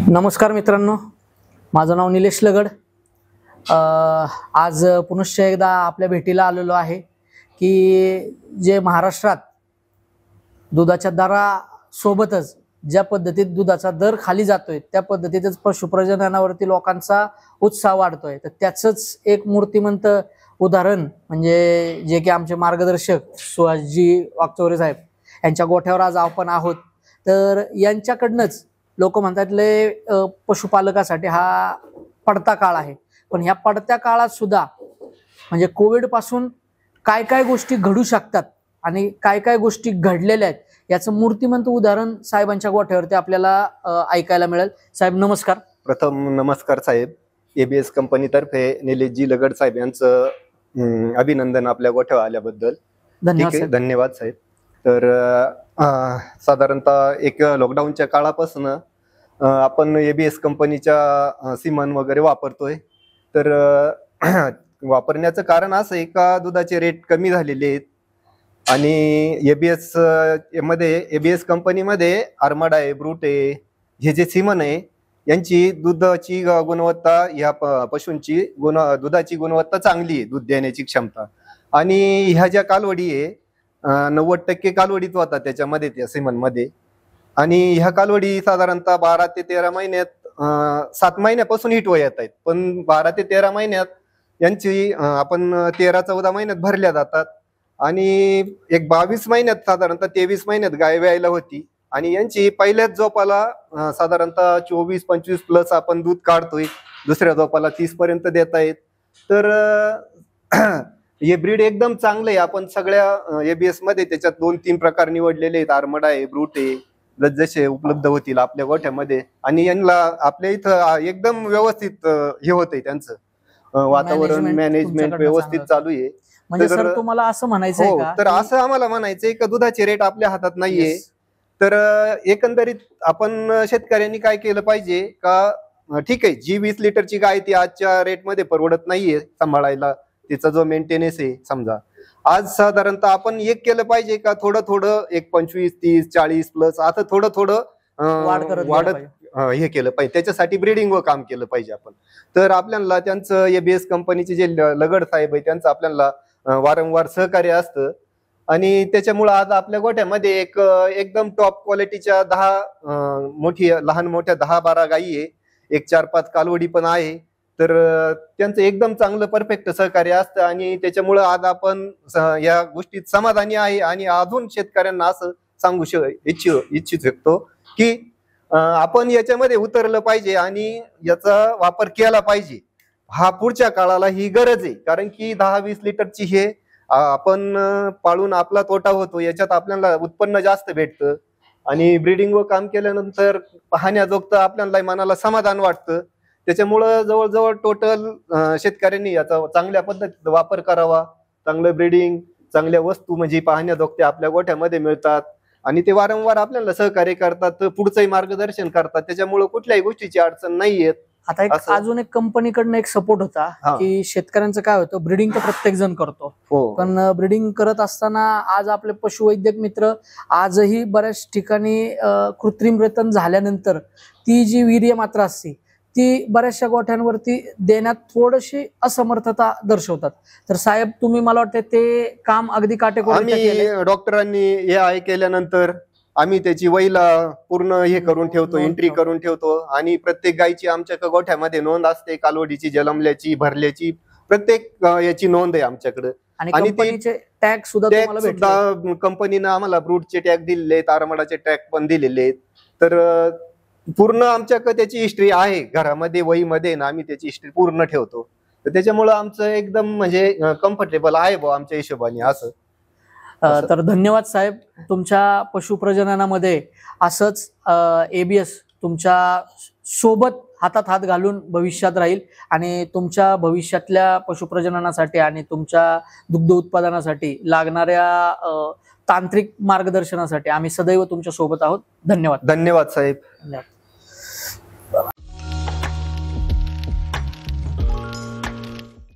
नमस्कार मित्रांनो, माझं नाव निलेश लगड। आज पुनश्च एकदा आपल्या भेटीला आलेलो आहे की जे महाराष्ट्रात दुधाच्या दरासोबतच ज्या पद्धतीत दुधाचा दर खाली जातोय त्या पद्धतीतच पशुप्रजननावरती लोकांचा उत्साह वाढतोय। तर त्याचंच एक मूर्तिमंत उदाहरण म्हणजे जे की आमचे मार्गदर्शक सुहासजी वागचौरे साहेब यांच्या गोठ्यावर आज आपण आहोत। तर यांच्याकडनंच लोक म्हणतात पशुपालकासाठी हा पडता काळ आहे, पण ह्या पडत्या काळात सुद्धा म्हणजे कोविड पासून काय काय गोष्टी घडू शकतात आणि काय काय गोष्टी घडलेल्या आहेत याचं मूर्तिमंत उदाहरण साहेबांच्या गोठ्यावरती आपल्याला ऐकायला मिळेल। साहेब नमस्कार। प्रथम नमस्कार साहेब। एबीएस कंपनीतर्फे निलेशजी लगड साहेब यांचं अभिनंदन आपल्या गोठ्यावर आल्याबद्दल। धन्यवाद। धन्यवाद साहेब। तर साधारणतः एक लॉकडाऊनच्या काळापासून आपण एबीएस कंपनीच्या सिमन वगैरे वापरतोय। तर वापरण्याचं कारण असं आहे का दुधाचे रेट कमी झालेले आहेत आणि एबीएस कंपनीमध्ये आर्माडा आहे, ब्रूट आहे, हे जे सिमन आहे यांची दुधाची गुणवत्ता या पशूंची दुधाची गुणवत्ता चांगली आहे, दूध देण्याची क्षमता। आणि ह्या ज्या कालवडी आहे 90% कालवडीत होता त्याच्यामध्ये त्या सिमन मध्ये। आणि ह्या कालवडी साधारणतः 12 ते 13 महिन्यात 7 महिन्यापासून हिट येत आहेत, पण 12 ते 13 महिन्यात यांची आपण 13-14 महिन्यात भरल्या जातात आणि एक 22 महिन्यात साधारणतः 23 महिन्यात गाय व्यायला होती। आणि यांची पहिल्याच झोपाला साधारणतः 24-25 प्लस आपण दूध काढतोय, दुसऱ्या झोपाला 30 पर्यंत देता येत। तर हे ब्रीड एकदम चांगलं आहे। आपण सगळ्या एबीएस मध्ये त्याच्यात 2-3 प्रकार निवडलेले आहेत, आर्मडा आहे, ब्रूट आहे, जसे उपलब्ध होतील आपल्या गोठ्यामध्ये। आणि यांना आपल्या इथं एकदम व्यवस्थित हे होतंय, त्यांचं वातावरण मॅनेजमेंट व्यवस्थित चालू आहे। म्हणजे सर तुम्हाला असं म्हणायचंय का? तर असं आम्हाला म्हणायचंय का दुधाचे रेट आपल्या हातात नाहीये। तर एकंदरीत आपण शेतकऱ्यांनी काय केलं पाहिजे का, ठीक आहे जी 20 लिटरची गाय ती आजच्या रेट मध्ये परवडत नाहीये सांभाळायला, तिचा जो मेंटेनन्स आहे समजा आज साधारणतः आपण एक केलं पाहिजे का थोडं थोडं एक 25, 30, 40 प्लस आता थोडं थोडं वाढत हे केलं पाहिजे। त्याच्यासाठी ब्रीडिंग व काम केलं पाहिजे आपण। तर आपल्याला त्यांचं एबीएस कंपनीचे जे लगड साहेब आहे त्यांचं आपल्याला वारंवार सहकार्य असतं आणि त्याच्यामुळे आज आपल्या गोठ्यामध्ये एक एकदम टॉप क्वालिटीच्या 10 लहान मोठ्या 10-12 गायी आहे, एक 4-5 कालवडी पण आहे। तर त्यांचं एकदम चांगलं परफेक्ट सहकार्य असतं आणि त्याच्यामुळं आज आपण या गोष्टीत समाधानी आहे। आणि अजून शेतकऱ्यांना असं सांगू इच्छित शकतो की आपण याच्यामध्ये उतरलं पाहिजे आणि याचा वापर केला पाहिजे। हा पुढच्या काळाला ही गरज आहे, कारण की 10-20 लिटरची हे आपण पाळून आपला तोटा होतो, याच्यात आपल्याला उत्पन्न जास्त भेटतं आणि ब्रीडिंग व काम केल्यानंतर पाहण्याजोगतं आपल्याला मनाला समाधान वाटतं। त्याच्यामुळं जवळजवळ टोटल शेतकऱ्यांनी याचा चांगल्या पद्धतीचा वापर करावा। चांगलं ब्रीडिंग, चांगल्या वस्तू म्हणजे पाहण्याजोगत्या आपल्या गोठ्यामध्ये मिळतात आणि ते वारंवार आपल्याला सहकार्य करतात, पुढचंही मार्गदर्शन करतात, त्याच्यामुळे कुठल्याही गोष्टीची अडचण नाही येत। आता अजून एक कंपनीकडनं एक सपोर्ट होता की शेतकऱ्यांचं काय होतं, ब्रीडिंग तर प्रत्येक जण करतो, पण ब्रीडिंग करत असताना आज आपले पशुवैद्यक मित्र आजही बऱ्याच ठिकाणी कृत्रिम रेतन झाल्यानंतर ती जी वीर्य मात्रा असते ती बऱ्याचशा गोठ्यांवरती देण्यात थोडीशी असमर्थता दर्शवतात। तर साहेब तुम्ही मला वाटतं ते काम अगदी काटेकोरपणे केले। डॉक्टरांनी हे केल्यानंतर आम्ही त्याची वहीला पूर्ण हे करून ठेवतो, एंट्री करून ठेवतो आणि प्रत्येक गायची आमच्या गोठ्यामध्ये नोंद असते, कालवडीची, जलमल्याची, भरल्याची, प्रत्येक याची नोंद आहे आमच्याकडे। आणि कंपनीचे टॅग सुद्धा कंपनीनं आम्हाला ब्रूटचे टॅग दिलेले आहेत, आरमाडाचे टॅग पण दिलेले आहेत। तर पूर्ण आमच्याकडे त्याची हिस्ट्री आहे घरामध्ये, वहीमध्ये ना आम्ही त्याची हिस्ट्री पूर्ण ठेवतो। तर त्याच्यामुळे आमचं एकदम म्हणजे कम्फर्टेबल आहे आमच्या हिशोबाने असं। तर धन्यवाद साहेब. तुमच्या पशुप्रजननामध्ये असंच ABS तुमच्या सोबत हातात हात घालून भविष्यात राहील आणि तुमच्या भविष्यातल्या पशुप्रजननासाठी आणि तुमच्या दुग्ध उत्पादनासाठी लागणाऱ्या तांत्रिक मार्गदर्शनासाठी आम्ही सदैव तुमच्या सोबत आहोत. धन्यवाद. धन्यवाद साहेब. धन्यवाद.